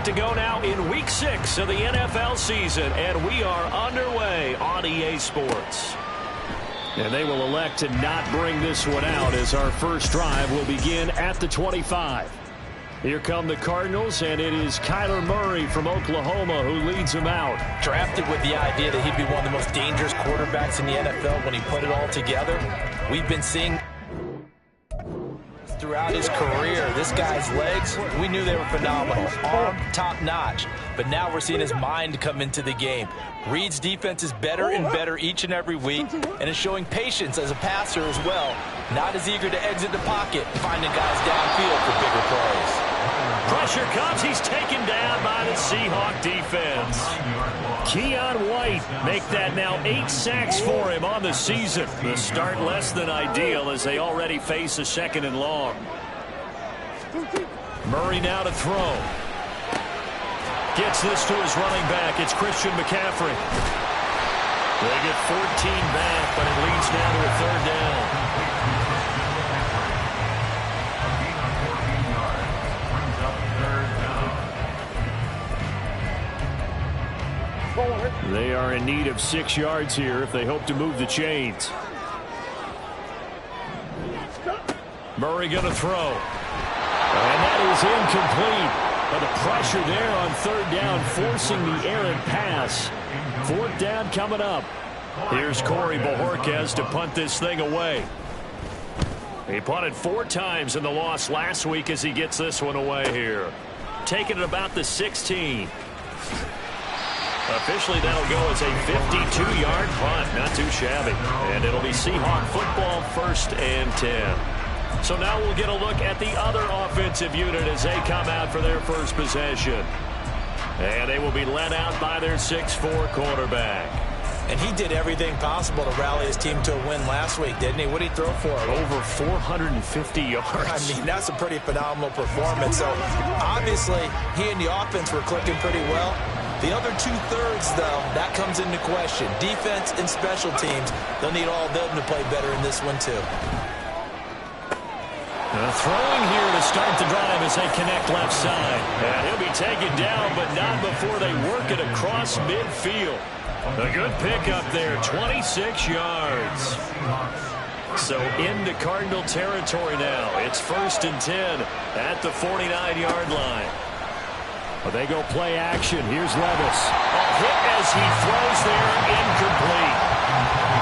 to go now in Week 6 of the NFL season, and we are underway on EA Sports. And they will elect to not bring this one out as our first drive will begin at the 25. Here come the Cardinals, and it is Kyler Murray from Oklahoma who leads them out. Drafted with the idea that he'd be one of the most dangerous quarterbacks in the NFL when he put it all together. We've been seeing throughout his career, this guy's legs, we knew they were phenomenal. Arm, top-notch. But now we're seeing his mind come into the game. Reed's defense is better and better each and every week, and is showing patience as a passer as well. Not as eager to exit the pocket, finding guys downfield for bigger plays. Pressure comes. He's taken down by the Seahawk defense. Keon White make that now 8 sacks for him on the season. The start less than ideal as they already face a 2nd and long. Murray now to throw. Gets this to his running back. It's Christian McCaffrey. They get 14 back, but it leads now to a 3rd down. They are in need of 6 yards here if they hope to move the chains. Murray going to throw. And that is incomplete. But the pressure there on 3rd down, forcing the errant pass. 4th down coming up. Here's Corey Bojorquez to punt this thing away. He punted 4 times in the loss last week as he gets this one away here. Taking it about the 16. Officially, that'll go as a 52-yard punt. Not too shabby. And it'll be Seahawk football, 1st and 10. So now we'll get a look at the other offensive unit as they come out for their first possession. And they will be led out by their 6'4 quarterback. And he did everything possible to rally his team to a win last week, didn't he? What did he throw for? Over 450 yards. I mean, that's a pretty phenomenal performance. So, obviously, he and the offense were clicking pretty well. The other 2/3, though, that comes into question. Defense and special teams, they'll need all of them to play better in this one, too. Throwing here to start the drive as they connect left side. And he'll be taken down, but not before they work it across midfield. A good pickup there, 26 yards. So into Cardinal territory now. It's 1st and 10 at the 49-yard line. Well, they go play action. Here's Levis. A hit as he throws there, incomplete.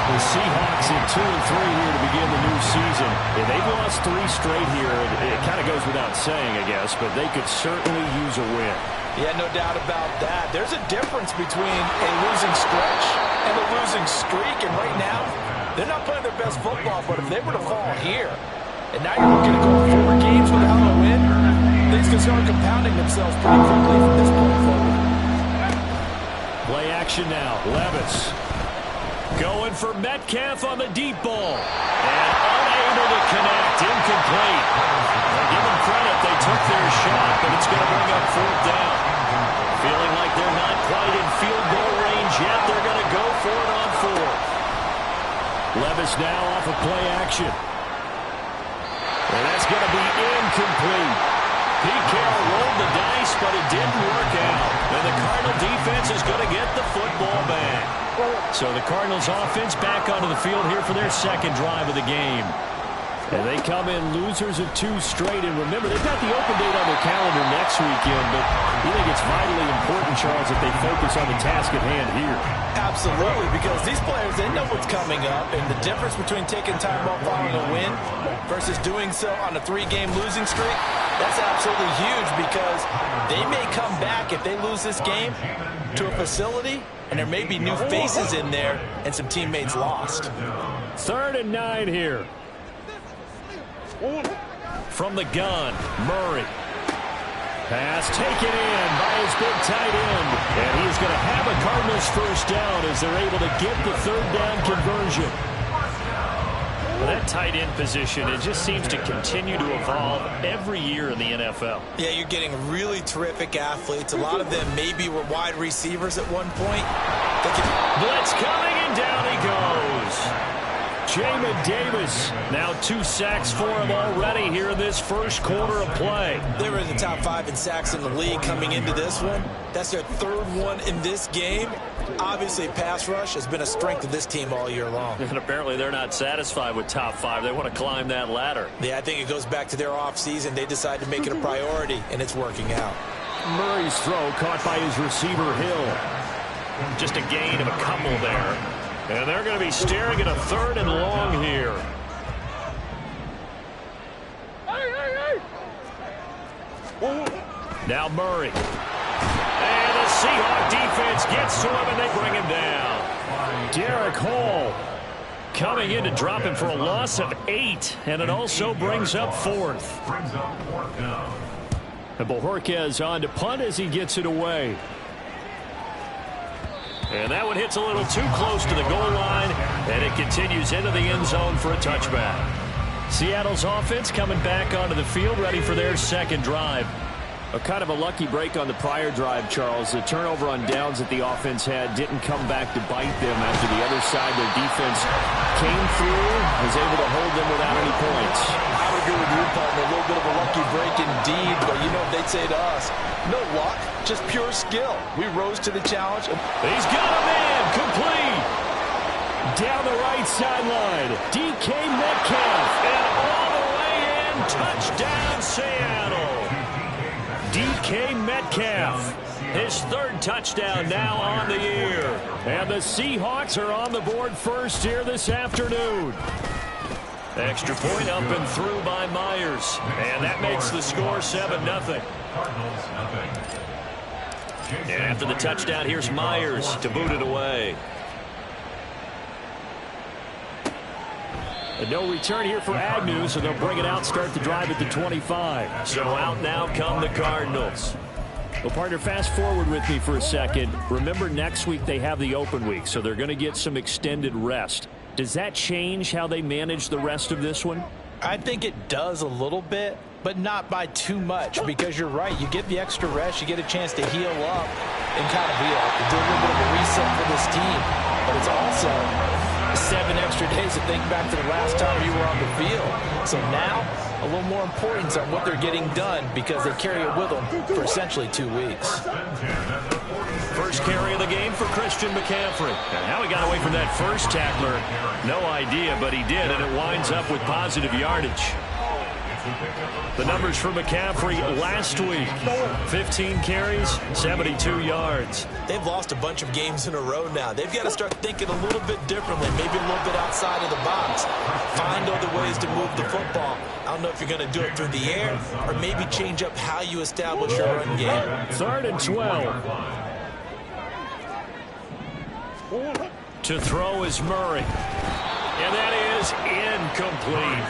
The Seahawks in 2 and 3 here to begin the new season. And they've lost 3 straight here. It kind of goes without saying, I guess, but they could certainly use a win. Yeah, no doubt about that. There's a difference between a losing stretch and a losing streak. And right now, they're not playing their best football, but if they were to fall here, and now you're looking to go 4 games without a win, things can start compounding themselves pretty quickly from this point forward. Play action now. Levis going for Metcalf on the deep ball. And unable to connect. Incomplete. They give them credit. They took their shot, but it's going to bring up 4th down. Feeling like they're not quite in field goal range yet. They're going to go for it on 4th. Levis now off of play action. And that's going to be incomplete. Pete Carroll rolled the dice, but it didn't work out. And the Cardinal defense is going to get the football back. So the Cardinals offense back onto the field here for their 2nd drive of the game. And they come in losers of 2 straight. And remember, they've got the open date on their calendar next weekend, but you think it's vitally important, Charles, that they focus on the task at hand here. Absolutely, because these players, they know what's coming up, and the difference between taking time off following a win versus doing so on a 3-game losing streak, that's absolutely huge because they may come back if they lose this game to a facility, and there may be new faces in there and some teammates lost. 3rd and 9 here. From the gun, Murray. Pass taken in by his big tight end. And he's going to have a Cardinals 1st down as they're able to get the 3rd down conversion. Well, that tight end position, it just seems to continue to evolve every year in the NFL. Yeah, you're getting really terrific athletes. A lot of them maybe were wide receivers at one point. Blitz coming, and down he goes. Jamin Davis, now 2 sacks for him already here in this first quarter of play. They were in the top 5 in sacks in the league coming into this one. That's their 3rd one in this game. Obviously, pass rush has been a strength of this team all year long. And apparently they're not satisfied with top 5. They want to climb that ladder. Yeah, I think it goes back to their offseason. They decided to make it a priority, and it's working out. Murray's throw caught by his receiver, Hill. Just a gain of a couple there. And they're going to be staring at a 3rd and long here. Now Murray. And the Seahawk defense gets to him, and they bring him down. Derek Hall coming in to drop him for a loss of 8, and it also brings up 4th. And Bojorquez on to punt as he gets it away. And that one hits a little too close to the goal line, and it continues into the end zone for a touchback. Seattle's offense coming back onto the field, ready for their second drive. A kind of a lucky break on the prior drive, Charles. The turnover on downs that the offense had didn't come back to bite them after the other side. Their defense came through, was able to hold them without any points. I would agree with you, partner. A little bit of a lucky break indeed, but you know what they'd say to us? No luck, just pure skill. We rose to the challenge. He's got a man, complete. Down the right sideline, DK Metcalf, and all the way in, touchdown Seattle. DK Metcalf, his 3rd touchdown now on the year. And the Seahawks are on the board first here this afternoon. Extra point up and through by Myers. And that makes the score 7-0. And after the touchdown, here's Myers to boot it away. And no return here for Agnew, so they'll bring it out, start the drive at the 25. So out now come the Cardinals. Well, partner, fast forward with me for a second. Remember, next week they have the open week, so they're going to get some extended rest. Does that change how they manage the rest of this one? I think it does a little bit, but not by too much, because you're right. You get the extra rest, you get a chance to heal up and kind of do a little bit of a reset for this team. But it's also 7 extra days to think back to the last time you were on the field. So now, a little more importance on what they're getting done, because they carry it with them for essentially 2 weeks. First carry of the game for Christian McCaffrey. And how he got away from that first tackler, no idea, but he did, and it winds up with positive yardage. The numbers for McCaffrey last week: 15 carries, 72 yards. They've lost a bunch of games in a row now. They've got to start thinking a little bit differently, maybe a little bit outside of the box. Find other ways to move the football. I don't know if you're going to do it through the air or maybe change up how you establish your run game. 3rd and 12. To throw is Murray. And that is incomplete.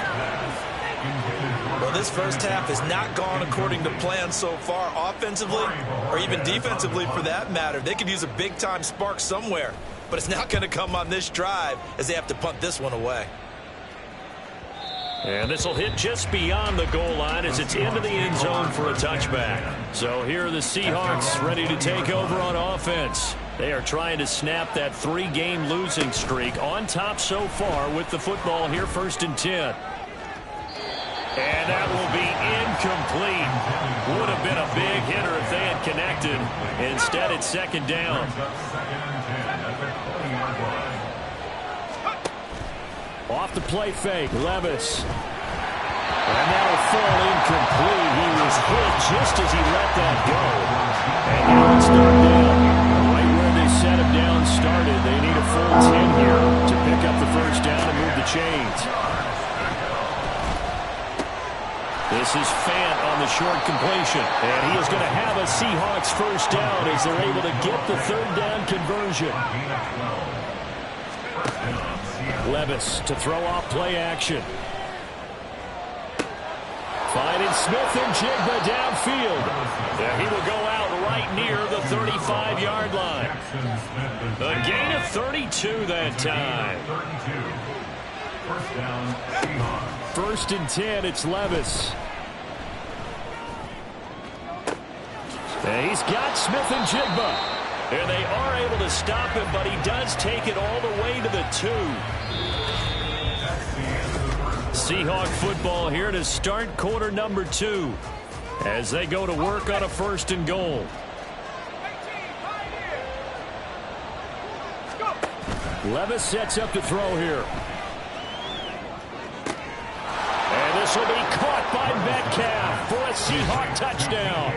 Well, this first half has not gone according to plan so far, offensively or even defensively for that matter. They could use a big-time spark somewhere, but it's not going to come on this drive as they have to punt this one away. And this will hit just beyond the goal line as it's into the end zone for a touchback. So here are the Seahawks ready to take over on offense. They are trying to snap that 3-game losing streak, on top so far with the football here, 1st and 10. And that will be incomplete. Would have been a big hitter if they had connected. Instead, it's 2nd down. Off the play fake, Levis. And that'll fall incomplete. He was hit just as he let that go. And now it's 3rd down. Right where they set him down started. They need a full 10 here to pick up the 1st down and move the chains. This is Fant on the short completion. And he is going to have a Seahawks 1st down as they're able to get the 3rd down conversion. Levis to throw off play action. Finding Smith and Jigba downfield. And he will go out right near the 35-yard line. A gain of 32 that time. 1st and 10, it's Levis. And he's got Smith and Jigba. And they are able to stop him, but he does take it all the way to the 2. Seahawk football here to start quarter number 2 as they go to work on a 1st and goal. Levis sets up to throw here. And this will be caught by Metcalf for a Seahawk touchdown.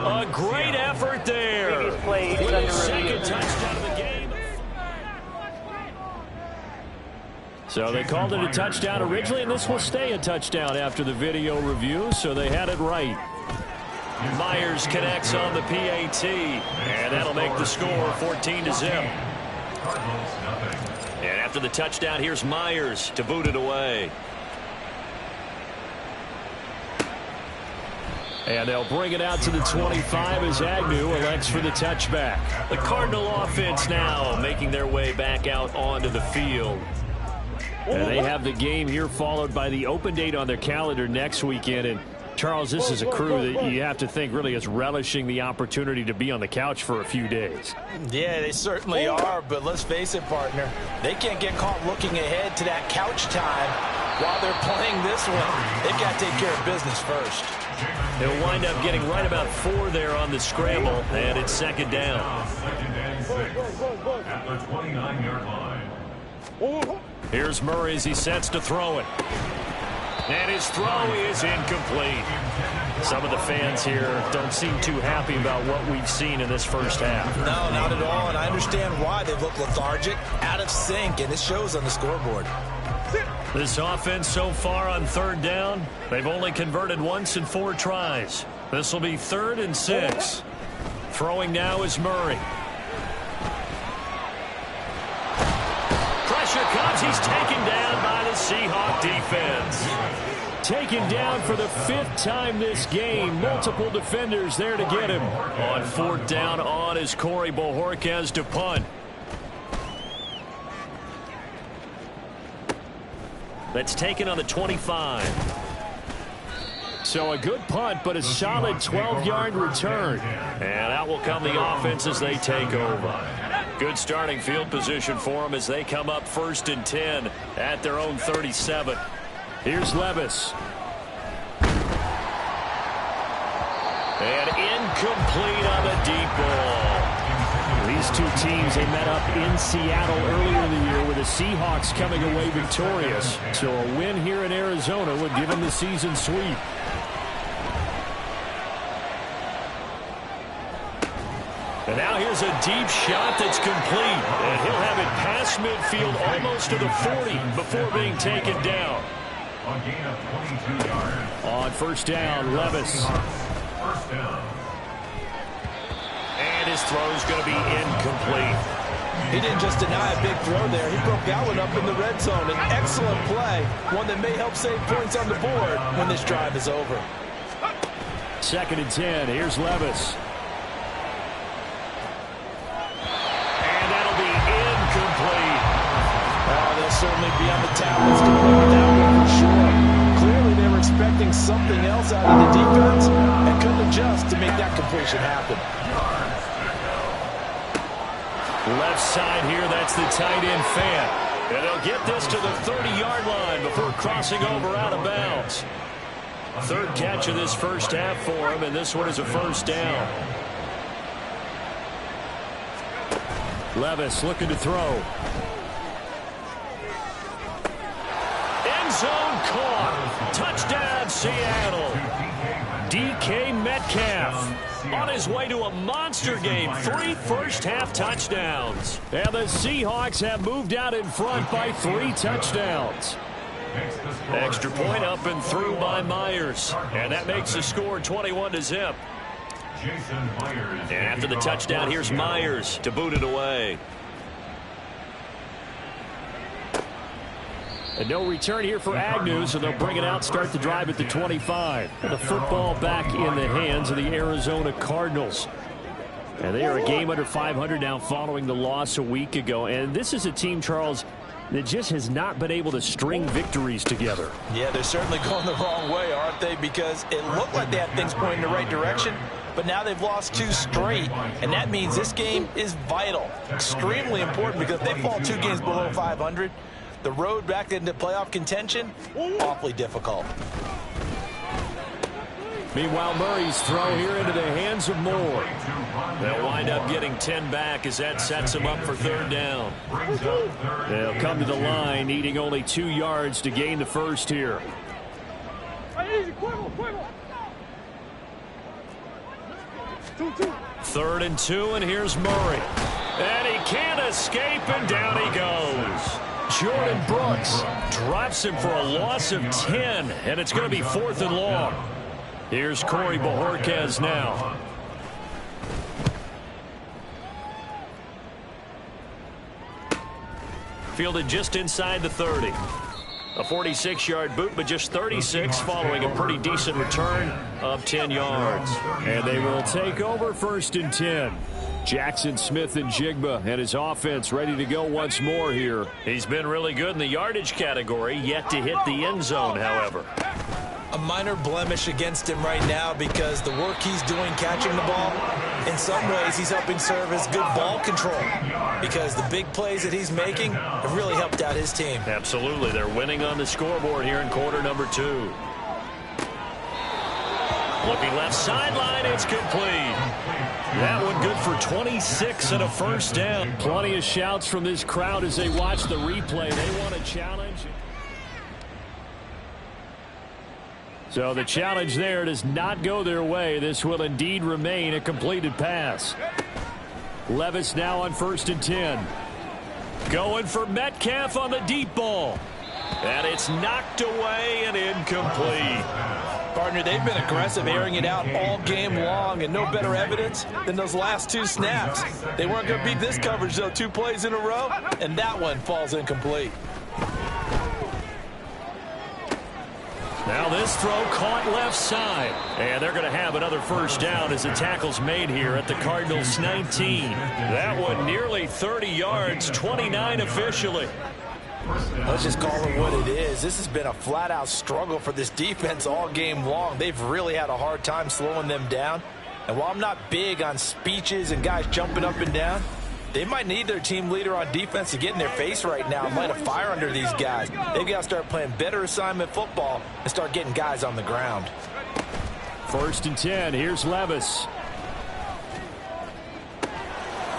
A great effort there. With his second touchdown of the game. So they called it a touchdown originally, and this will stay a touchdown after the video review, so they had it right. Myers connects on the PAT, and that'll make the score 14-0. And after the touchdown, here's Myers to boot it away. And they'll bring it out to the 25 as Agnew elects for the touchback. The Cardinal offense now making their way back out onto the field. And they have the game here followed by the open date on their calendar next weekend. And Charles, this is a crew that you have to think really is relishing the opportunity to be on the couch for a few days. Yeah, they certainly are, but let's face it, partner. They can't get caught looking ahead to that couch time while they're playing this one. They've got to take care of business first. They'll wind up getting right about 4 there on the scramble, and it's 2nd down. At the 29-yard line. Here's Murray as he sets to throw it. And his throw is incomplete. Some of the fans here don't seem too happy about what we've seen in this first half. No, not at all, and I understand why. They look lethargic, out of sync, and it shows on the scoreboard. This offense so far on 3rd down, they've only converted once in 4 tries. This will be 3rd and 6. Throwing now is Murray. Pressure comes. He's taken down by the Seahawk defense. Taken down for the 5th time this game. Multiple defenders there to get him. On 4th down on is Corey Bojorquez to punt. That's taken on the 25. So a good punt, but a solid 12-yard return. And out will come the offense as they take over. Good starting field position for them as they come up 1st and 10 at their own 37. Here's Levis. And incomplete on the deep ball. These two teams, they met up in Seattle earlier in the year with the Seahawks coming away victorious. So a win here in Arizona would give them the season sweep. And now here's a deep shot that's complete. And he'll have it past midfield almost to the 40 before being taken down. On gain of 22 yards. On 1st down, Levis. 1st down. And his throw's going to be incomplete. He didn't just deny a big throw there. He broke that one up in the red zone. An excellent play, one that may help save points on the board when this drive is over. 2nd and 10. Here's Levis. And that'll be incomplete. They'll certainly be on the tablets to look at that one for sure. Clearly they were expecting something else out of the defense and couldn't adjust to make that completion happen. Left side here, that's the tight end Fant. And they'll get this to the 30-yard line before crossing over out of bounds. 3rd catch of this first half for him, and this one is a 1st down. Levis looking to throw. End zone caught. Touchdown, Seattle. DK Metcalf on his way to a monster game. 3 first-half touchdowns. And the Seahawks have moved out in front by 3 touchdowns. Extra point up and through by Myers. And that makes the score 21-0. And after the touchdown, here's Myers to boot it away. And no return here for Agnew, so they'll bring it out, start the drive at the 25. And the football back in the hands of the Arizona Cardinals. And they are a game under 500 now following the loss a week ago. And this is a team, Charles, that just has not been able to string victories together. Yeah, they're certainly going the wrong way, aren't they? Because it looked like they had things going in the right direction, but now they've lost 2 straight, and that means this game is vital, extremely important, because if they fall 2 games below 500, the road back into playoff contention, awfully difficult. Meanwhile, Murray's throw here into the hands of Moore. They'll wind up getting 10 back as that sets them up for third down. They'll come to the line, needing only 2 yards to gain the first here. 3rd and 2, and here's Murray. And he can't escape, and down he goes. Jordan Brooks drops him for a loss of 10, and it's going to be 4th and long. Here's Corey Bojorquez now. Fielded just inside the 30. A 46-yard boot, but just 36 following a pretty decent return of 10 yards. And they will take over 1st and 10. Jackson Smith and Jigba and his offense ready to go once more here. He's been really good in the yardage category, yet to hit the end zone, however. A minor blemish against him right now because the work he's doing catching the ball, in some ways he's helping serve as good ball control because the big plays that he's making have really helped out his team. Absolutely. They're winning on the scoreboard here in quarter number 2. Looking left sideline, it's complete. That one good for 26 and a first down. Plenty of shouts from this crowd as they watch the replay. They want a challenge. So the challenge there does not go their way. This will indeed remain a completed pass. Levis now on 1st and 10. Going for Metcalf on the deep ball. And it's knocked away and incomplete. Partner, they've been aggressive, airing it out all game long, and no better evidence than those last 2 snaps. They weren't going to beat this coverage, though, 2 plays in a row, and that one falls incomplete. Now this throw caught left side. And they're going to have another first down as the tackle's made here at the Cardinals' 19. That one nearly 30 yards, 29 officially. Let's just call it what it is. This has been a flat-out struggle for this defense all game long. They've really had a hard time slowing them down. And while I'm not big on speeches and guys jumping up and down, they might need their team leader on defense to get in their face right now and light a fire under these guys. They've got to start playing better assignment football and start getting guys on the ground. 1st and 10. Here's Levis.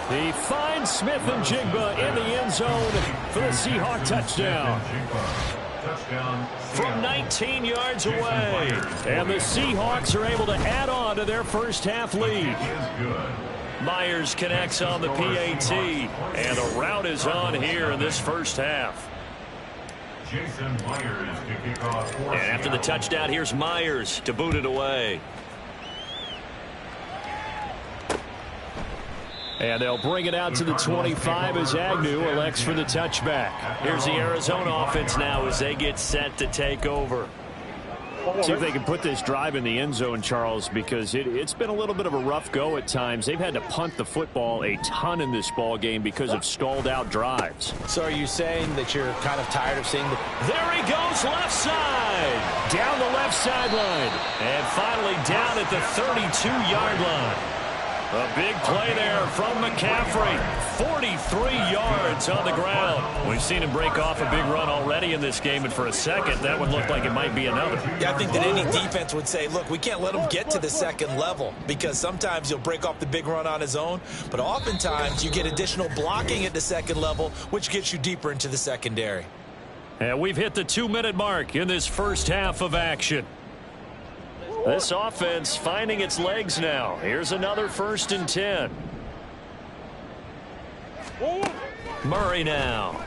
He finds Smith and Jigba in the end zone for the Seahawk touchdown. From 19 yards away. And the Seahawks are able to add on to their first half lead. Myers connects on the PAT, and the route is on here in this first half. And after the touchdown, here's Myers to boot it away. And they'll bring it out to the 25 as Agnew elects for the touchback. Here's the Arizona offense now as they get set to take over. See if they can put this drive in the end zone, Charles, because it's been a little bit of a rough go at times. They've had to punt the football a ton in this ball game because of stalled out drives. So are you saying that you're kind of tired of seeing the... There he goes, left side. Down the left sideline. And finally down at the 32-yard line. A big play there from McCaffrey. 43 yards on the ground. We've seen him break off a big run already in this game, and for a second, that one looked like it might be another. Yeah, I think that any defense would say, look, we can't let him get to the second level because sometimes he'll break off the big run on his own, but oftentimes you get additional blocking at the second level, which gets you deeper into the secondary. And we've hit the 2-minute mark in this first half of action. This offense finding its legs now. Here's another 1st and 10. Murray now.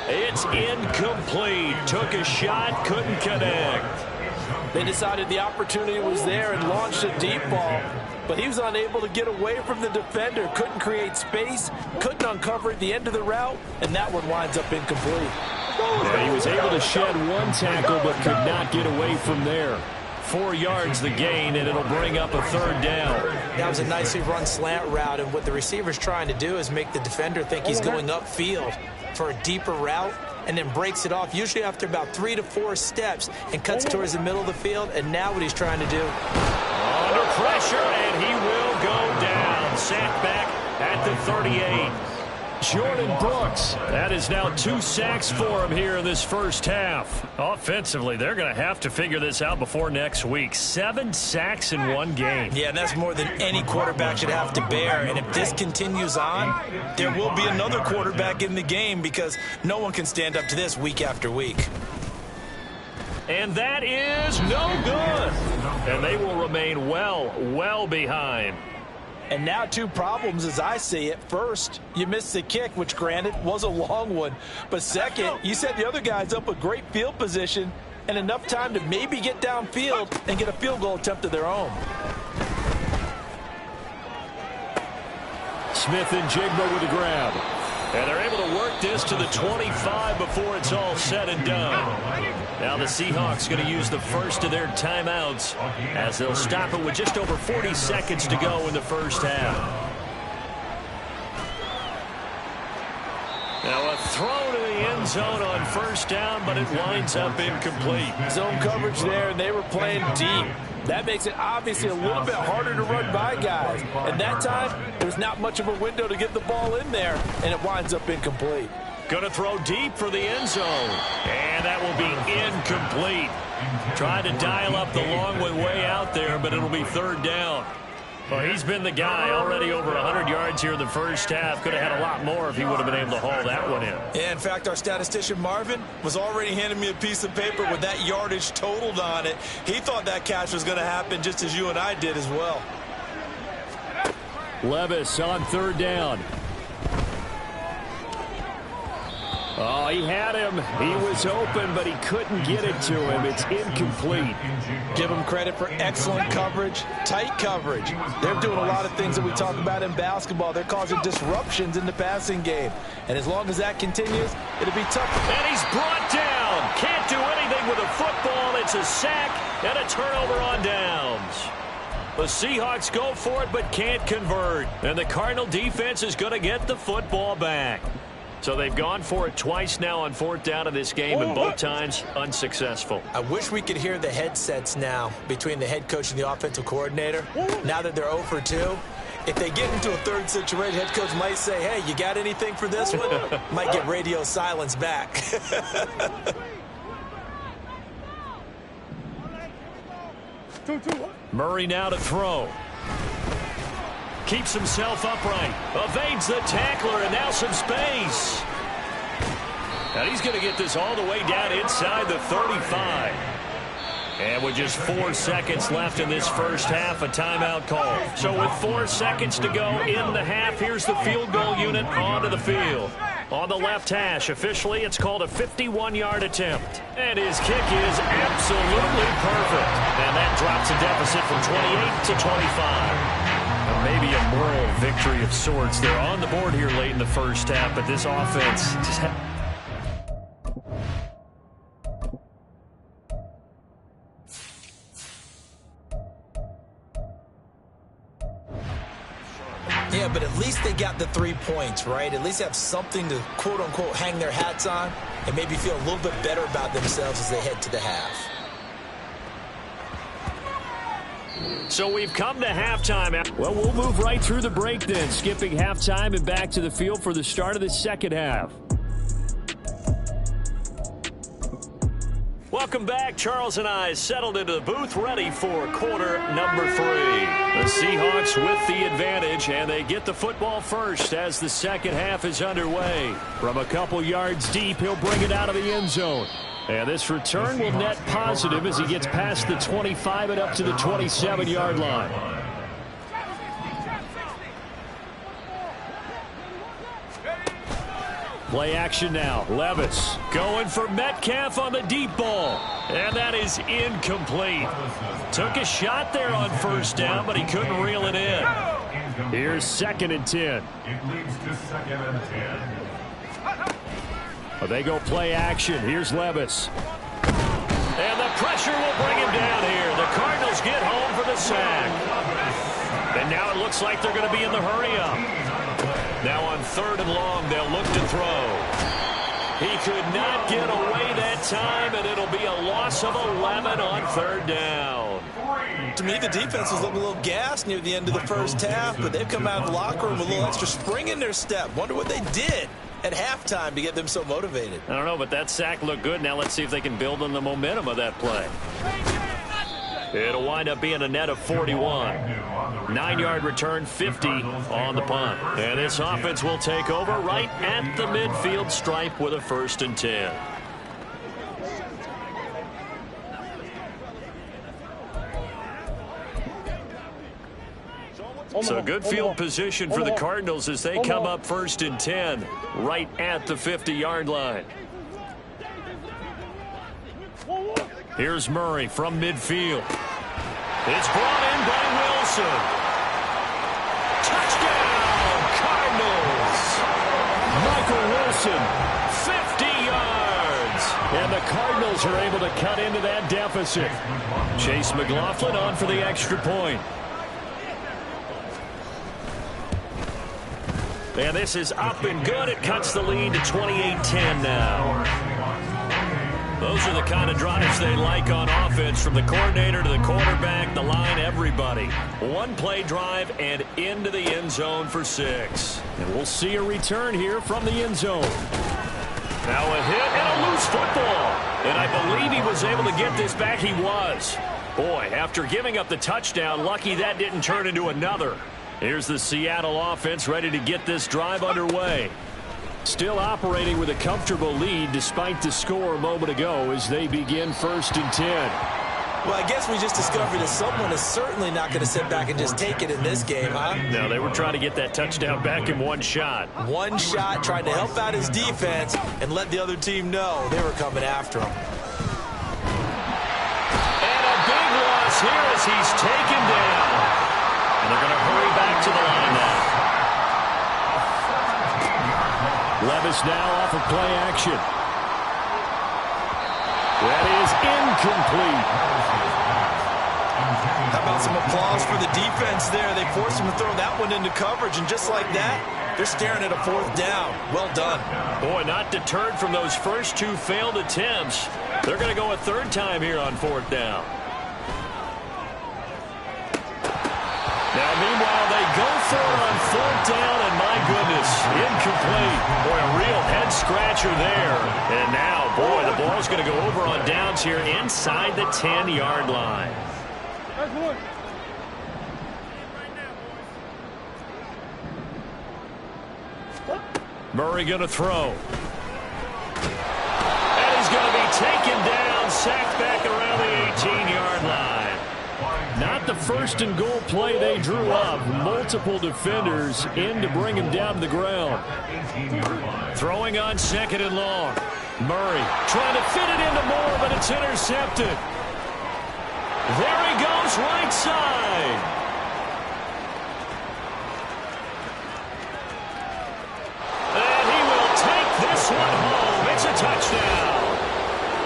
It's incomplete. Took a shot, couldn't connect. They decided the opportunity was there and launched a deep ball, but he was unable to get away from the defender, couldn't create space, couldn't uncover at the end of the route, and that one winds up incomplete. Yeah, he was able to shed one tackle but could not get away from there. 4 yards the gain, and it'll bring up a third down. That was a nicely run slant route, and what the receiver's trying to do is make the defender think he's going upfield for a deeper route and then breaks it off, usually after about 3 to 4 steps, and cuts towards the middle of the field, and now what he's trying to do. Under pressure, and he will go down. Sacked back at the 38. Jordan Brooks. That is now 2 sacks for him here in this first half. Offensively, they're going to have to figure this out before next week. 7 sacks in one game. Yeah, and that's more than any quarterback should have to bear. And if this continues on, there will be another quarterback in the game because no one can stand up to this week after week. And that is no good. And they will remain well behind. And now 2 problems as I see it. First, you missed the kick, which granted was a long one. But second, you set the other guys up with great field position and enough time to maybe get downfield and get a field goal attempt of their own. Smith and Jigba with the grab. And they're able to work this to the 25 before it's all said and done. Now the Seahawks going to use the first of their timeouts as they'll stop it with just over 40 seconds to go in the first half. Now a throw to the end zone on first down, but it winds up incomplete. Zone coverage there, and they were playing deep. That makes it obviously a little bit harder to run by guys. And that time, there's not much of a window to get the ball in there, and it winds up incomplete. Going to throw deep for the end zone. And that will be incomplete. Trying to dial up the long one way out there, but it'll be third down. Well, he's been the guy already over 100 yards here in the first half. Could have had a lot more if he would have been able to haul that one in. Yeah, in fact, our statistician Marvin was already handing me a piece of paper with that yardage totaled on it. He thought that catch was going to happen just as you and I did as well. Levis on third down. Oh, he had him. He was open, but he couldn't get it to him. It's incomplete. Give him credit for excellent coverage, tight coverage. They're doing a lot of things that we talk about in basketball. They're causing disruptions in the passing game. And as long as that continues, it'll be tough. And he's brought down. Can't do anything with a football. It's a sack and a turnover on downs. The Seahawks go for it, but can't convert. And the Cardinal defense is going to get the football back. So they've gone for it twice now on fourth down in this game, and both times unsuccessful. I wish we could hear the headsets now between the head coach and the offensive coordinator. Now that they're 0 for 2, if they get into a third situation, head coach might say, hey, you got anything for this one? Might get radio silence back. Murray now to throw. Keeps himself upright. Evades the tackler, and now some space. And he's going to get this all the way down inside the 35. And with just 4 seconds left in this first half, a timeout call. So with 4 seconds to go in the half, here's the field goal unit onto the field. On the left hash, officially, it's called a 51-yard attempt. And his kick is absolutely perfect. And that drops a deficit from 28 to 25. Maybe a moral victory of sorts. They're on the board here late in the first half, but this offense just Yeah, but at least they got the 3 points, right? At least they have something to, quote-unquote, hang their hats on and maybe feel a little bit better about themselves as they head to the half. So we've come to halftime. Well, we'll move right through the break then, skipping halftime and back to the field for the start of the second half. Welcome back. Charles and I settled into the booth, ready for quarter number 3. The Seahawks with the advantage, and they get the football first as the second half is underway. From a couple yards deep, he'll bring it out of the end zone. And this return will net positive as he gets past the 25 and up to the 27-yard line. Play action now. Levis going for Metcalf on the deep ball. And that is incomplete. Took a shot there on first down, but he couldn't reel it in. Here's 2nd and 10. It leads to 2nd and 10. They go play action. Here's Levis. And the pressure will bring him down here. The Cardinals get home for the sack. And now it looks like they're going to be in the hurry-up. Now on 3rd and long, they'll look to throw. He could not get away that time, and it'll be a loss of 11 on 3rd down. to me the defense was looking a little gassed near the end of the first half, but they've come out of the locker room with a little extra spring in their step. Wonder what they did at halftime to get them so motivated. I don't know, but that sack looked good. Now let's see if they can build on the momentum of that play. It'll wind up being a net of 41. 9-yard return, 50 on the punt. And this offense will take over right at the midfield stripe with a 1st and 10. So good field position for the Cardinals as they come up 1st and 10 right at the 50-yard line. Here's Murray from midfield. It's brought in by Wilson. Touchdown, Cardinals! Michael Wilson, 50 yards. And the Cardinals are able to cut into that deficit. Chase McLaughlin on for the extra point. And this is up and good. It cuts the lead to 28-10 now. Those are the kind of drives they like on offense, from the coordinator to the quarterback, the line, everybody. One-play drive and into the end zone for 6. And we'll see a return here from the end zone. Now a hit and a loose football. And I believe he was able to get this back. He was. Boy, after giving up the touchdown, lucky that didn't turn into another. Here's the Seattle offense ready to get this drive underway. Still operating with a comfortable lead despite the score a moment ago as they begin 1st and 10. Well, I guess we just discovered that someone is certainly not going to sit back and just take it in this game, huh? No, they were trying to get that touchdown back in one shot. One shot, trying to help out his defense and let the other team know they were coming after him. And a big loss here as he's taken down. And they're going to hurry back to the line now. Levis now off of play action. That is incomplete. How about some applause for the defense there? They forced him to throw that one into coverage, and just like that, they're staring at a 4th down. Well done. Boy, not deterred from those first 2 failed attempts. They're going to go a 3rd time here on 4th down. Now, meanwhile, they go for it on 4th down, and my goodness, incomplete. Boy, a real head-scratcher there. And now, boy, the ball's going to go over on downs here inside the 10-yard line. Murray going to throw. And he's going to be taken down, sacked back around the 18-yard line. Not the 1st and goal play they drew up. Multiple defenders in to bring him down to the ground. Throwing on 2nd and long. Murray trying to fit it into Moore, but it's intercepted. There he goes, right side. And he will take this one home. It's a touchdown.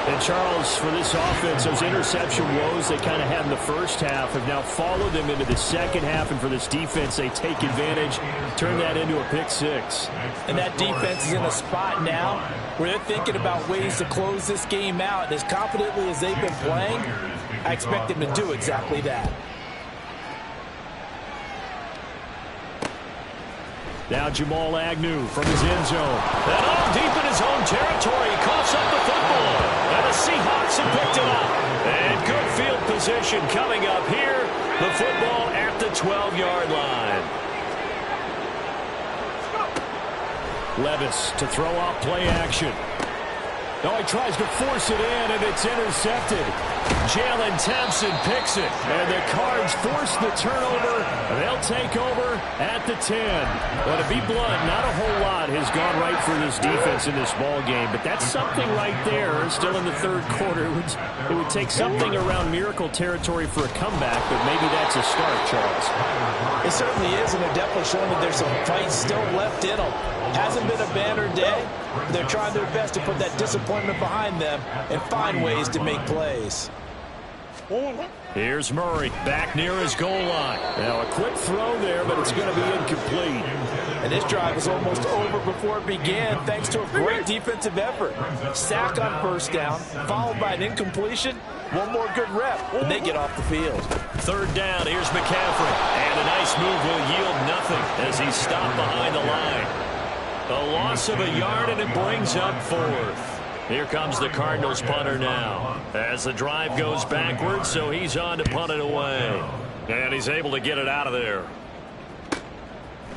And Charles, for this offense, those interception woes they kind of had in the first half have now followed them into the second half. And for this defense, they take advantage, turn that into a pick 6. And that defense is in a spot now where they're thinking about ways to close this game out. And as confidently as they've been playing, I expect them to do exactly that. Now Jamal Agnew from his end zone. And all deep in his own territory. He coughs up the football. And the Seahawks have picked it up. And good field position coming up here. The football at the 12-yard line. Levis to throw off play action. Oh, he tries to force it in, and it's intercepted. Jalen Thompson picks it, and the Cards force the turnover. They'll take over at the 10. But to be blunt, not a whole lot has gone right for this defense in this ball game, but that's something right there. Still in the 3rd quarter. It would take something around miracle territory for a comeback, but maybe that's a start, Charles. It certainly is, and they're definitely showing that there's some fight still left in them. Hasn't been a banner day. They're trying their best to put that disappointment behind them and find ways to make plays. Here's Murray back near his goal line. Now a quick throw there, but it's going to be incomplete. And this drive was almost over before it began thanks to a great defensive effort. Sack on 1st down, followed by an incompletion, One more good rep, and they get off the field. Third down, here's McCaffrey. And a nice move will yield nothing as he's stopped behind the line. A loss of a yard, and it brings up fourth. Here comes the Cardinals punter now. As the drive goes backwards, so he's on to punt it away. And he's able to get it out of there.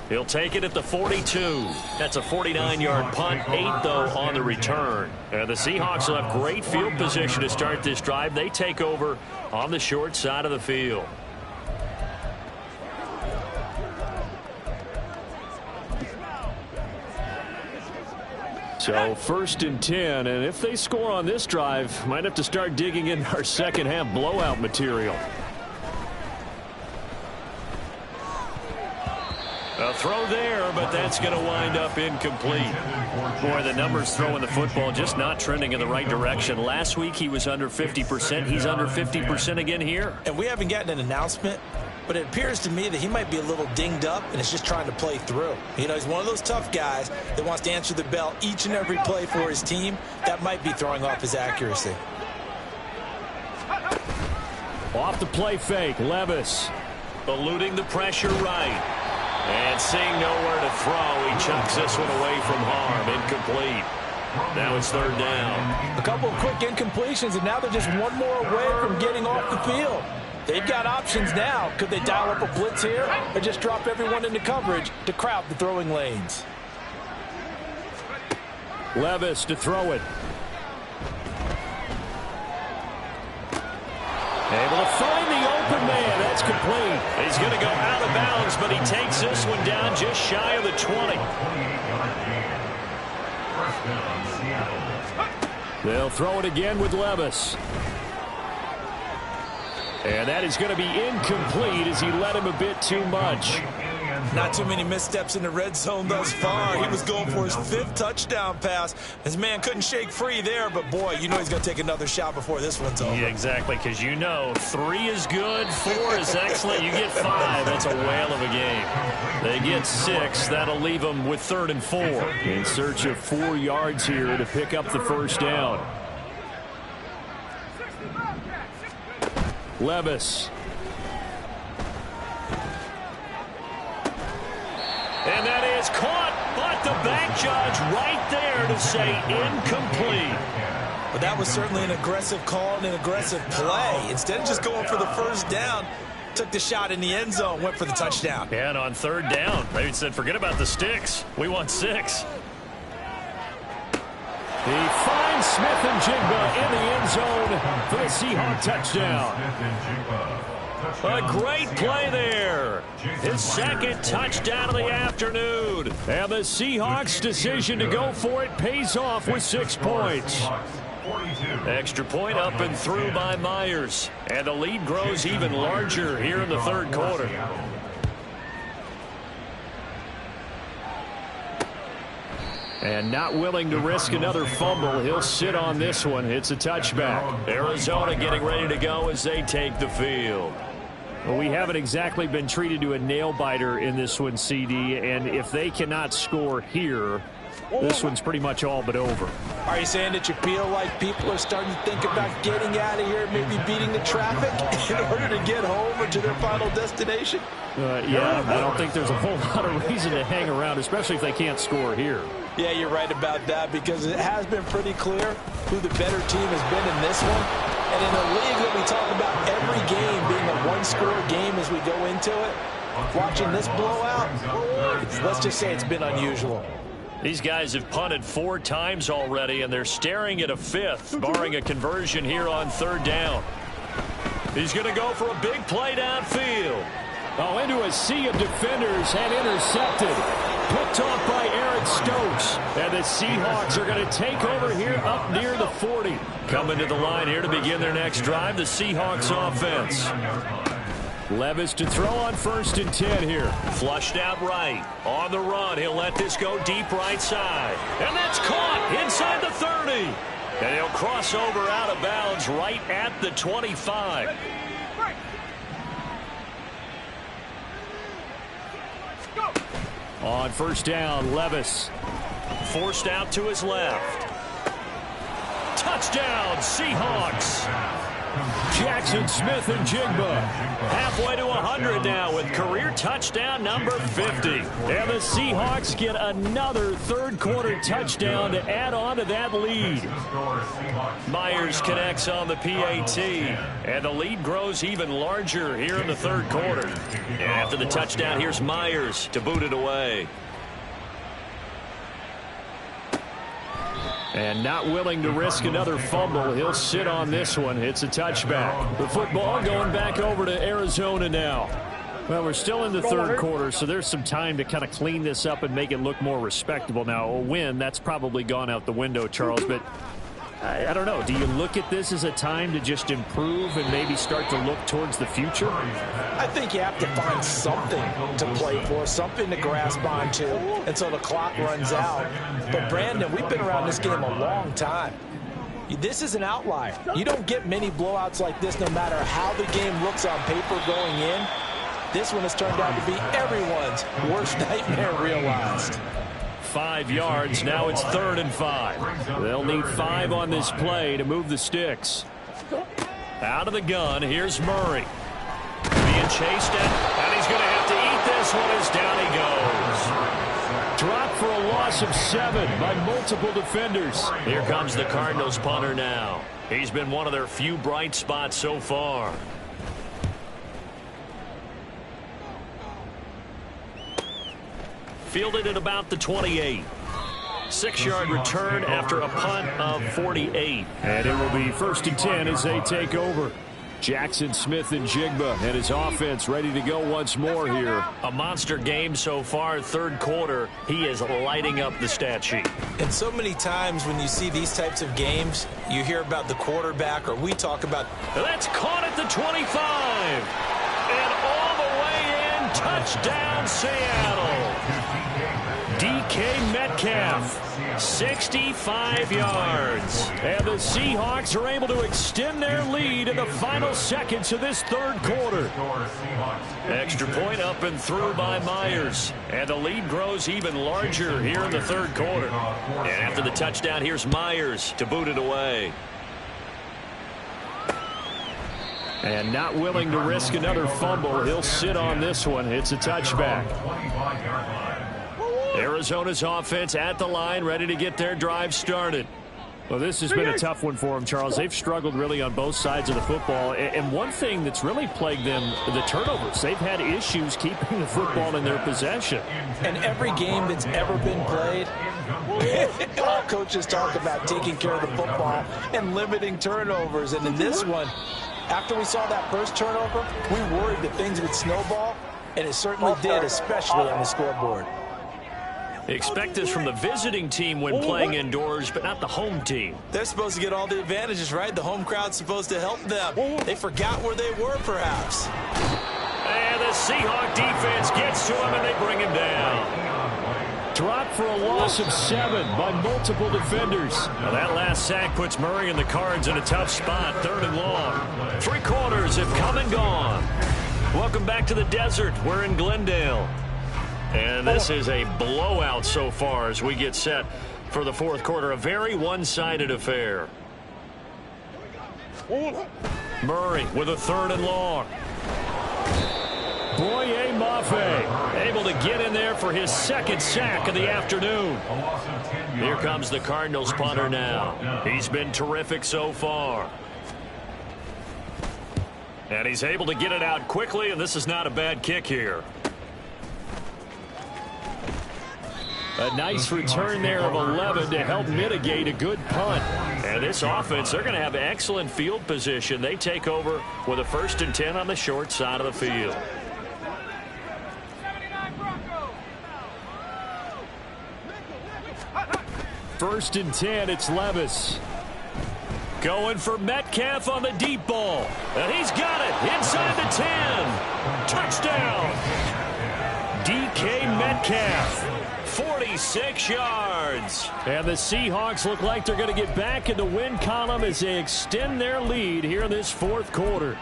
He'll take it at the 42. That's a 49-yard punt, 8, though, on the return. And the Seahawks will have great field position to start this drive. They take over on the short side of the field. So 1st and 10, and if they score on this drive, might have to start digging in our second half blowout material. A throw there, but that's going to wind up incomplete. Boy, the numbers throwing the football just not trending in the right direction. Last week he was under 50%. He's under 50% again here. And we haven't gotten an announcement, but it appears to me that he might be a little dinged up and is just trying to play through. You know, he's one of those tough guys that wants to answer the bell each and every play for his team. That might be throwing off his accuracy. Off the play fake, Levis eluding the pressure right. And seeing nowhere to throw, he chucks this one away from harm. Incomplete. Now it's third down. A couple of quick incompletions, and now they're just one more away from getting off the field. They've got options now. Could they dial up a blitz here or just drop everyone into coverage to crowd the throwing lanes? Levis to throw it. Able to find the open man. That's complete. He's going to go out of bounds, but he takes this one down just shy of the 20. They'll throw it again with Levis. And that is going to be incomplete as he led him a bit too much. Not too many missteps in the red zone thus far. He was going for his 5th touchdown pass. His man couldn't shake free there, but boy, you know he's going to take another shot before this one's over. Yeah, exactly, because you know 3 is good, 4 is excellent. You get 5, that's a whale of a game. They get 6, that'll leave them with 3rd and 4. In search of 4 yards here to pick up the first down. Levis. And that is caught, but the back judge right there to say incomplete. But that was certainly an aggressive call and an aggressive play. Instead of just going for the first down, took the shot in the end zone, went for the touchdown. And on 3rd down, they said, forget about the sticks. We want 6. He finds Smith-Njigba in the end zone for the Seahawk touchdown. A great play there. His 2nd touchdown of the afternoon. And the Seahawks' decision to go for it pays off with 6 points. Extra point up and through by Myers. And the lead grows even larger here in the 3rd quarter. And not willing to risk another fumble. He'll sit on this one. It's a touchback. Arizona getting ready to go as they take the field. Well, we haven't exactly been treated to a nail-biter in this one, CD. And if they cannot score here, this one's pretty much all but over. Are you saying that you feel like people are starting to think about getting out of here, maybe beating the traffic in order to get home or to their final destination? Yeah, I don't think there's a whole lot of reason to hang around, especially if they can't score here. Yeah, you're right about that, because it has been pretty clear who the better team has been in this one. And in a league that we talk about every game being a one-score game as we go into it, watching this blowout, let's just say it's been unusual. These guys have punted 4 times already, and they're staring at a 5th, barring a conversion here on 3rd down. He's going to go for a big play downfield. Oh, into a sea of defenders and intercepted. Picked off by Eric Stokes. And the Seahawks are going to take over here up near the 40. Coming to the line here to begin their next drive, the Seahawks offense. Levis to throw on 1st and 10 here. Flushed out right. On the run, he'll let this go deep right side. And that's caught inside the 30. And he'll cross over out of bounds right at the 25. On 1st down, Levis forced out to his left. Touchdown, Seahawks. Jackson Smith and Jigba halfway to 100 now with career touchdown number 50. And the Seahawks get another third-quarter touchdown to add on to that lead. Myers connects on the PAT, and the lead grows even larger here in the third quarter. And after the touchdown, here's Myers to boot it away. And not willing to risk another fumble. He'll sit on this one. It's a touchback. The football going back over to Arizona now. Well, we're still in the third quarter, so there's some time to kind of clean this up and make it look more respectable. Now, a win, that's probably gone out the window, Charles, but I don't know. Do you look at this as a time to just improve and maybe start to look towards the future? I think you have to find something to play for, something to grasp onto until the clock runs out. But, Brandon, we've been around this game a long time. This is an outlier. You don't get many blowouts like this no matter how the game looks on paper going in. This one has turned out to be everyone's worst nightmare realized. 5 yards. Now it's 3rd and 5. They'll need 5 on this play to move the sticks. Out of the gun, here's Murray. Being chased and he's going to have to eat this one as down he goes. Dropped for a loss of 7 by multiple defenders. Here comes the Cardinals punter now. He's been one of their few bright spots so far. Fielded at about the 28. 6-yard return after a punt of 48. And it will be 1st and 10 as they take over. Jackson Smith and Jigba and his offense ready to go once more here. A monster game so far, third quarter. He is lighting up the stat sheet. And so many times when you see these types of games, you hear about the quarterback, or we talk about... That's caught at the 25. And all the way in, touchdown Seattle. DK Metcalf, 65 yards. And the Seahawks are able to extend their lead in the final seconds of this third quarter. Extra point up and through by Myers. And the lead grows even larger here in the third quarter. And after the touchdown, here's Myers to boot it away. And not willing to risk another fumble. He'll sit on this one. It's a touchback. Arizona's offense at the line, ready to get their drive started. Well, this has been a tough one for them, Charles. They've struggled really on both sides of the football. And one thing that's really plagued them, the turnovers. They've had issues keeping the football in their possession. And every game that's ever been played, all coaches talk about taking care of the football and limiting turnovers. And in this one, after we saw that first turnover, we worried that things would snowball, and it certainly did, especially on the scoreboard. Expect this from the visiting team when playing indoors, but not the home team. They're supposed to get all the advantages, right? The home crowd's supposed to help them. They forgot where they were, perhaps. And the Seahawk defense gets to him, and they bring him down. Dropped for a loss of 7 by multiple defenders. Now that last sack puts Murray and the Cards in a tough spot, 3rd and long. 3 quarters have come and gone. Welcome back to the desert. We're in Glendale. And this is a blowout so far as we get set for the fourth quarter. A very one-sided affair. Murray with a 3rd and long. Boye Mafe able to get in there for his 2nd sack of the afternoon. Here comes the Cardinals punter now. He's been terrific so far. And he's able to get it out quickly, and this is not a bad kick here. A nice return there of 11 to help mitigate a good punt. And this offense, they're going to have excellent field position. They take over with a 1st and 10 on the short side of the field. First and 10, it's Levis. Going for Metcalf on the deep ball. And he's got it inside the 10. Touchdown. DK Metcalf. 46 yards. And the Seahawks look like they're going to get back in the win column as they extend their lead here in this fourth quarter.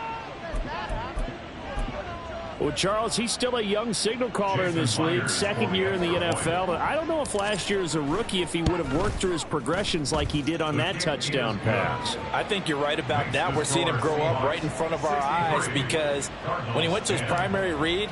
Well, Charles, he's still a young signal caller in this league, second year in the NFL. I don't know if last year as a rookie if he would have worked through his progressions like he did on that touchdown pass. I think you're right about that. We're seeing him grow up right in front of our eyes because when he went to his primary read,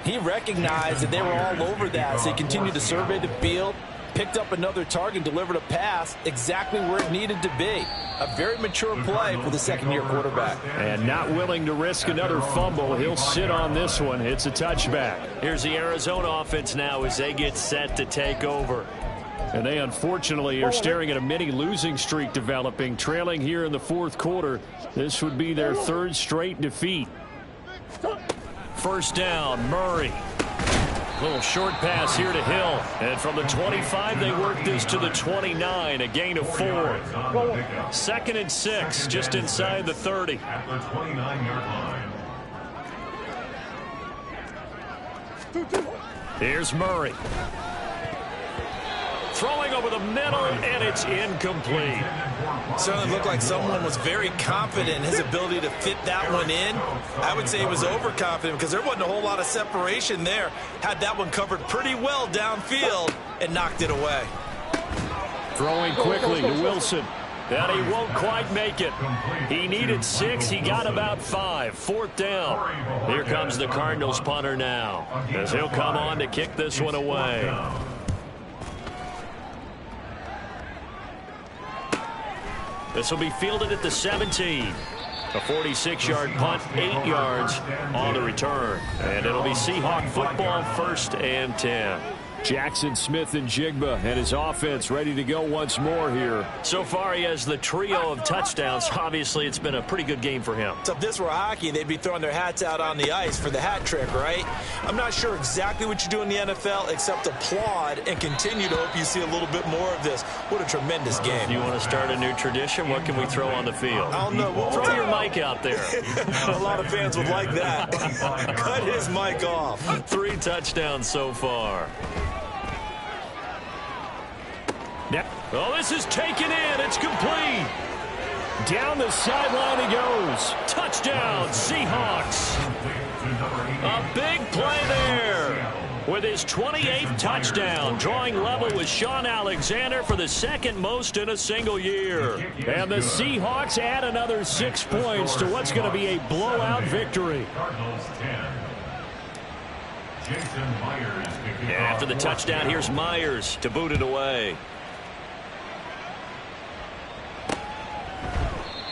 he recognized that they were all over that, so he continued to survey the field, picked up another target, delivered a pass exactly where it needed to be. A very mature play for the second-year quarterback. And not willing to risk another fumble. He'll sit on this one. It's a touchback. Here's the Arizona offense now as they get set to take over. And they unfortunately are staring at a mini losing streak developing, trailing here in the fourth quarter. This would be their third straight defeat. First down, Murray. Little short pass here to Hill. And from the 25, they work this to the 29, a gain of 4. Second and 6, just inside the 30. At the 29-yard line. Here's Murray. Throwing over the middle, and it's incomplete. Certainly looked like someone was very confident in his ability to fit that one in. I would say he was overconfident because there wasn't a whole lot of separation there. Had that one covered pretty well downfield and knocked it away. Throwing quickly to Wilson. And he won't quite make it. He needed 6. He got about 5. Fourth down. Here comes the Cardinals punter now as he'll come on to kick this one away. This will be fielded at the 17. A 46-yard punt, 8 yards on the return. And it'll be Seahawk football, 1st and 10. Jackson Smith and Jigba and his offense ready to go once more here. So far, he has the trio of touchdowns. Obviously, it's been a pretty good game for him. So if this were hockey, they'd be throwing their hats out on the ice for the hat trick, right? I'm not sure exactly what you do in the NFL except applaud and continue to hope you see a little bit more of this. What a tremendous game. You want to start a new tradition? What can we throw on the field? I don't know. We'll throw your mic out there. A lot of fans would like that. Cut his mic off. 3 touchdowns so far. Oh, this is taken in. It's complete. Down the sideline he goes. Touchdown, Seahawks. A big play there. With his 28th touchdown, drawing level with Sean Alexander for the second most in a single year. And the Seahawks add another 6 points to what's going to be a blowout victory. And after the touchdown, here's Myers to boot it away.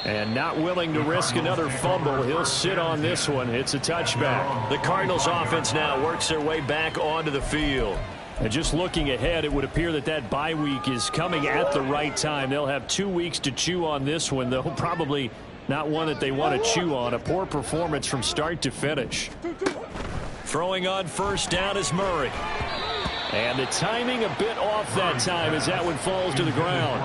And not willing to risk another fumble. He'll sit on this one. It's a touchback. The Cardinals offense now works their way back onto the field. And just looking ahead, it would appear that that bye week is coming at the right time. They'll have 2 weeks to chew on this one, though probably not one that they want to chew on. A poor performance from start to finish. Throwing on first down is Murray. And the timing a bit off that time as that one falls to the ground.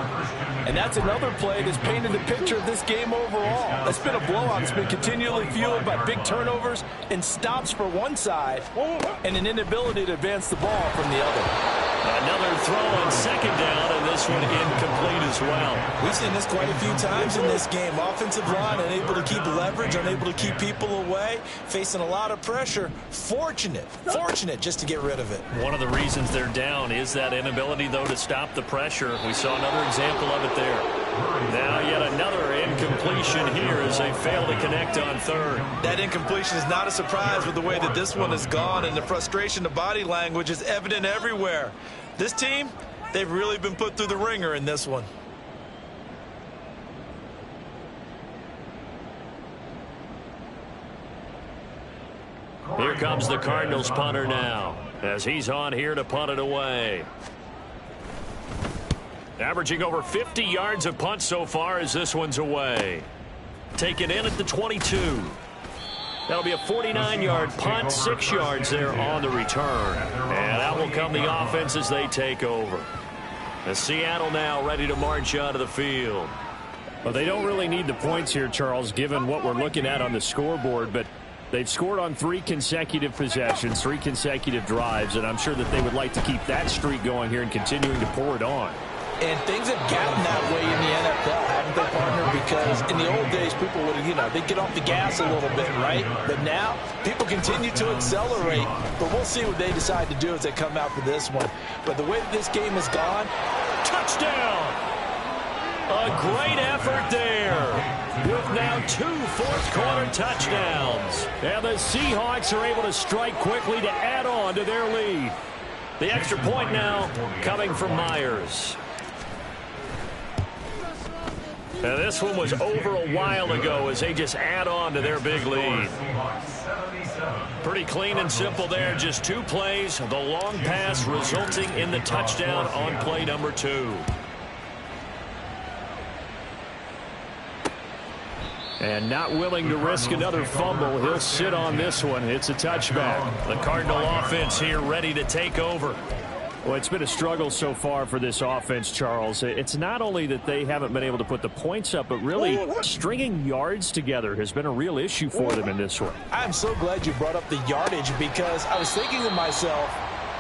And that's another play that's painted the picture of this game overall. It's been a blowout. It's been continually fueled by big turnovers and stops for one side and an inability to advance the ball from the other. Another throw on second down, and this one incomplete as well. We've seen this quite a few times in this game. Offensive line unable to keep leverage, unable to keep people away, facing a lot of pressure. Fortunate just to get rid of it. One of the reasons they're down is that inability, though, to stop the pressure. We saw another example of it there. Now yet another incompletion here as they fail to connect on third. That incompletion is not a surprise with the way that this one has gone, and the frustration, the body language is evident everywhere. This team, they've really been put through the ringer in this one. Here comes the Cardinals punter now as he's on here to punt it away. Averaging over 50 yards of punt so far as this one's away. Taken in at the 22. That'll be a 49-yard punt, 6 yards there on the return. And out will come the offense as they take over. And Seattle now ready to march out of the field. Well, they don't really need the points here, Charles, given what we're looking at on the scoreboard, but they've scored on 3 consecutive possessions, 3 consecutive drives, and I'm sure that they would like to keep that streak going here and continuing to pour it on. And things have gotten that way in the NFL, haven't they, partner? Because in the old days, people would, they'd get off the gas a little bit, right? But now, people continue to accelerate. But we'll see what they decide to do as they come out for this one. But the way that this game has gone, touchdown! A great effort there, with now 2 fourth-quarter touchdowns. And the Seahawks are able to strike quickly to add on to their lead. The extra point now coming from Myers. Now this one was over a while ago as they just add on to their big lead. Pretty clean and simple there. Just 2 plays. The long pass resulting in the touchdown on play number 2. And not willing to risk another fumble. He'll sit on this one. It's a touchback. The Cardinal offense here ready to take over. Well, it's been a struggle so far for this offense, Charles. It's not only that they haven't been able to put the points up, but really stringing yards together has been a real issue for them in this one. I'm so glad you brought up the yardage, because I was thinking to myself,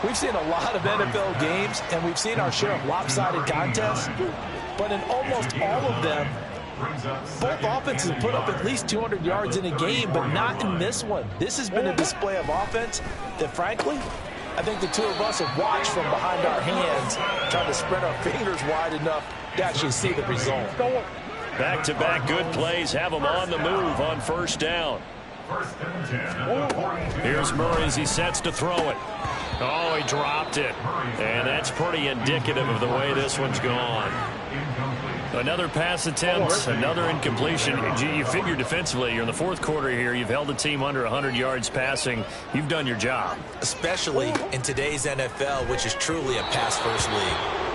we've seen a lot of NFL games, and we've seen our share of lopsided contests, but in almost all of them, both offenses put up at least 200 yards in a game, but not in this one. This has been a display of offense that, frankly, I think the two of us have watched from behind our hands, trying to spread our fingers wide enough to actually see the result. Back-to-back good plays have them on the move on first down. Here's Murray as he sets to throw it. Oh, he dropped it. And that's pretty indicative of the way this one's gone. Another pass attempt, another incompletion. You figure defensively, you're in the fourth quarter here. You've held the team under 100 yards passing. You've done your job. Especially in today's NFL, which is truly a pass-first league.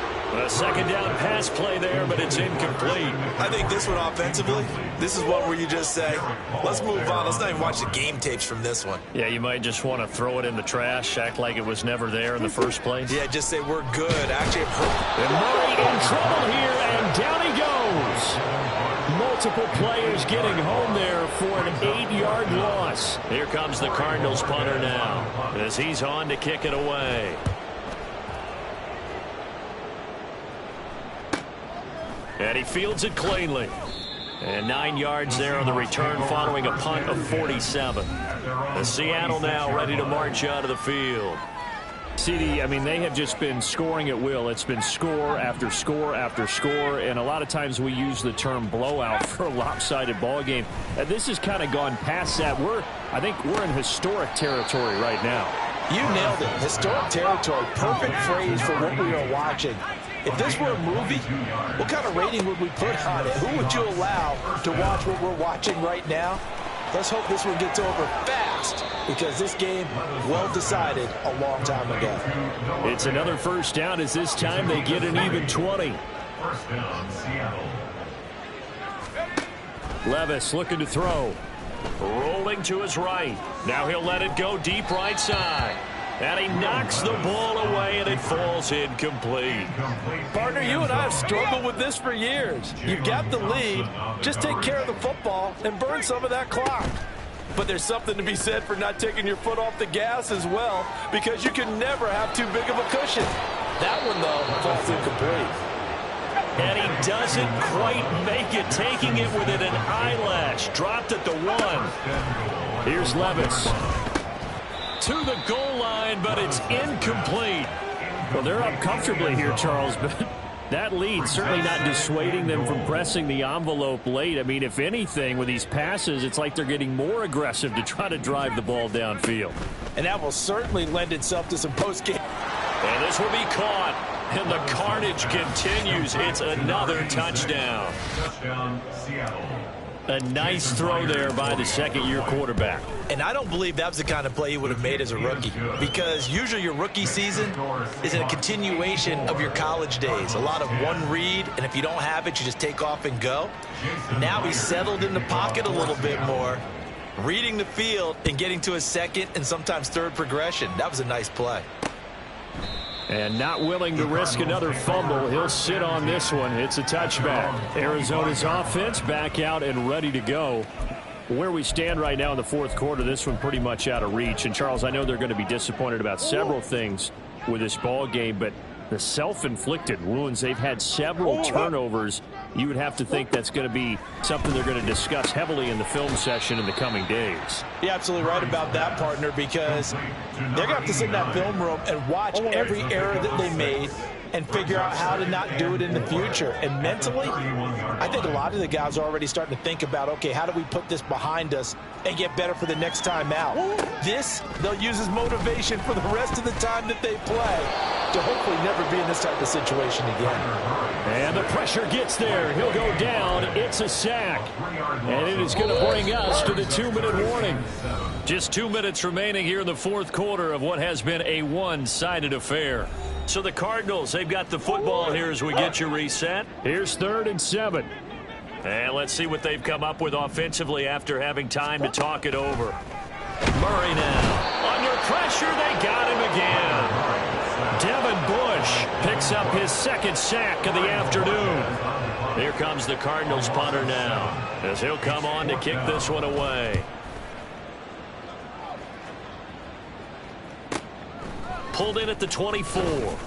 A second down pass play there, but it's incomplete. I think this one offensively, this is one where you just say, let's move on. Let's not even watch the game tapes from this one. Yeah, you might just want to throw it in the trash, act like it was never there in the first place. Yeah, just say we're good. Actually, and Murray in trouble here, and down he goes. Multiple players getting home there for an 8-yard loss. Here comes the Cardinals punter now, as he's on to kick it away. And he fields it cleanly. And 9 yards there on the return following a punt of 47. The Seattle now ready to march out of the field. CD, I mean, they have just been scoring at will. It's been score after score after score, and a lot of times we use the term blowout for a lopsided ball game. This has kind of gone past that. I think we're in historic territory right now. You nailed it. Historic territory. Perfect phrase for what we are watching. If this were a movie, what kind of rating would we put on it? Who would you allow to watch what we're watching right now? Let's hope this one gets over fast, because this game, well decided a long time ago. It's another first down, as this time they get an even 20. First down, Seattle. Levis looking to throw. Rolling to his right. Now he'll let it go deep right side. And he knocks the ball away, and it falls incomplete. Partner, you and I have struggled with this for years. You've got the lead. Just take care of the football and burn some of that clock. But there's something to be said for not taking your foot off the gas as well, because you can never have too big of a cushion. That one, though, falls incomplete. And he doesn't quite make it, taking it within an eyelash. Dropped at the 1. Here's Levis. To the goal line, but it's incomplete. Well, they're up comfortably here, Charles, but that lead certainly not dissuading them from pressing the envelope late. I mean, if anything, with these passes, it's like they're getting more aggressive to try to drive the ball downfield. And that will certainly lend itself to some post-game. And this will be caught, and the carnage continues. It's another touchdown. Touchdown, Seattle. A nice throw there by the second-year quarterback. And I don't believe that was the kind of play he would have made as a rookie, because usually your rookie season is a continuation of your college days. A lot of one read, and if you don't have it, you just take off and go. Now he's settled in the pocket a little bit more, reading the field and getting to a second and sometimes third progression. That was a nice play. And not willing to risk another fumble. He'll sit on this one. It's a touchback. Arizona's offense back out and ready to go. Where we stand right now in the fourth quarter, this one pretty much out of reach. And, Charles, I know they're going to be disappointed about several things with this ball game, but the self-inflicted wounds. They've had several turnovers. You would have to think that's going to be something they're going to discuss heavily in the film session in the coming days. You're absolutely right about that, partner, because they're going to have to sit in that film room and watch every error that they made and figure out how to not do it in the future. And mentally, I think a lot of the guys are already starting to think about, okay, how do we put this behind us and get better for the next time out? This, they'll use as motivation for the rest of the time that they play to hopefully never be in this type of situation again. And the pressure gets there. He'll go down. It's a sack. And it is going to bring us to the 2-minute warning. Just 2 minutes remaining here in the fourth quarter of what has been a one-sided affair. So the Cardinals, they've got the football here as we get you reset. Here's 3rd and 7. And let's see what they've come up with offensively after having time to talk it over. Murray now. Under pressure, they got him again. Devin Bush picks up his 2nd sack of the afternoon. Here comes the Cardinals punter now, as he'll come on to kick this one away. Pulled in at the 24.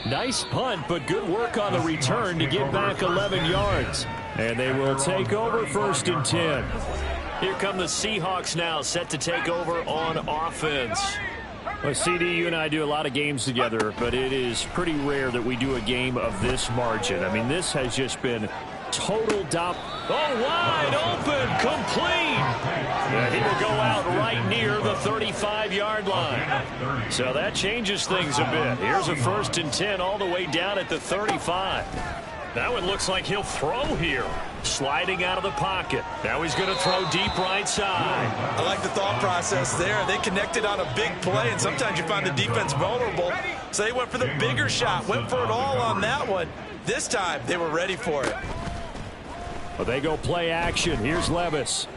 Nice punt, but good work on the return to get back 11 yards. And they will take over 1st and 10. Here come the Seahawks now, set to take over on offense. Well, CD, you and I do a lot of games together, but it is pretty rare that we do a game of this margin. I mean, this has just been total wide open, complete. He will go out right near the 35-yard line. So that changes things a bit. Here's a 1st and 10 all the way down at the 35. Now it looks like he'll throw here. Sliding out of the pocket. Now he's going to throw deep right side. I like the thought process there. They connected on a big play, and sometimes you find the defense vulnerable. So they went for the bigger shot, went for it all on that one. This time, they were ready for it. Well, they go play action. Here's Levis.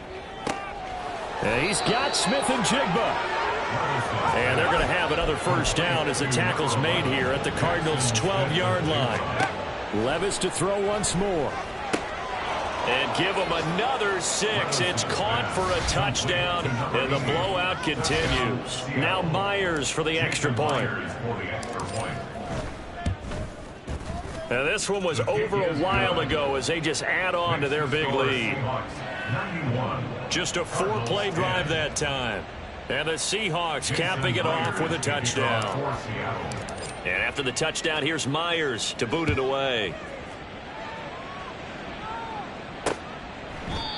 And he's got Smith and Jigba. And they're going to have another 1st down as the tackle's made here at the Cardinals' 12-yard line. Levis to throw once more. And give him another 6. It's caught for a touchdown, and the blowout continues. Now Myers for the extra point. Now this one was over a while ago as they just add on to their big lead. Just a 4-play drive that time. And the Seahawks capping it off with a touchdown. And after the touchdown, here's Myers to boot it away.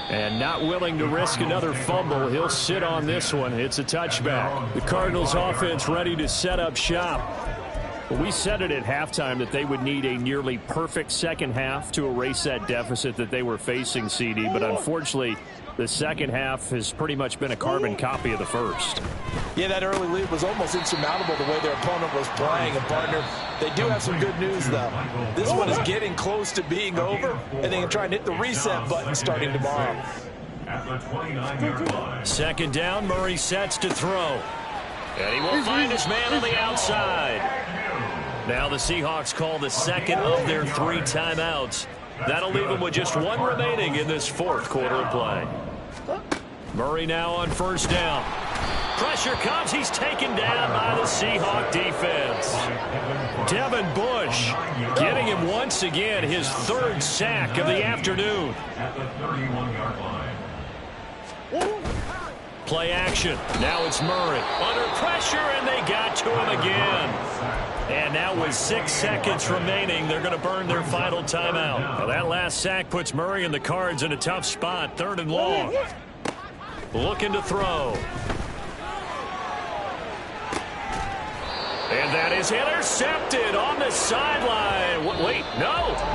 And not willing to risk another fumble, he'll sit on this one. It's a touchback. The Cardinals offense ready to set up shop. Well, we said it at halftime that they would need a nearly perfect second half to erase that deficit that they were facing, CD. But unfortunately, the second half has pretty much been a carbon copy of the first. Yeah, that early lead was almost insurmountable the way their opponent was playing. And, partner, they do have some good news, though. This one is getting close to being over, and they can try and hit the reset button starting tomorrow. At the 29-yard line. 2nd down, Murray sets to throw. And he will find his man on the outside. Now the Seahawks call the 2nd of their 3 timeouts. That'll leave them with just 1 remaining in this 4th quarter of play. Murray now on 1st down. Pressure comes. He's taken down by the Seahawk defense. Devin Bush getting him once again his 3rd sack of the afternoon. At the 31-yard line. Play action. Now it's Murray. Under pressure, and they got to him again. And now with 6 seconds remaining, they're going to burn their final timeout. Well, that last sack puts Murray and the Cards in a tough spot. 3rd and long. Looking to throw. And that is intercepted on the sideline. Wait, no.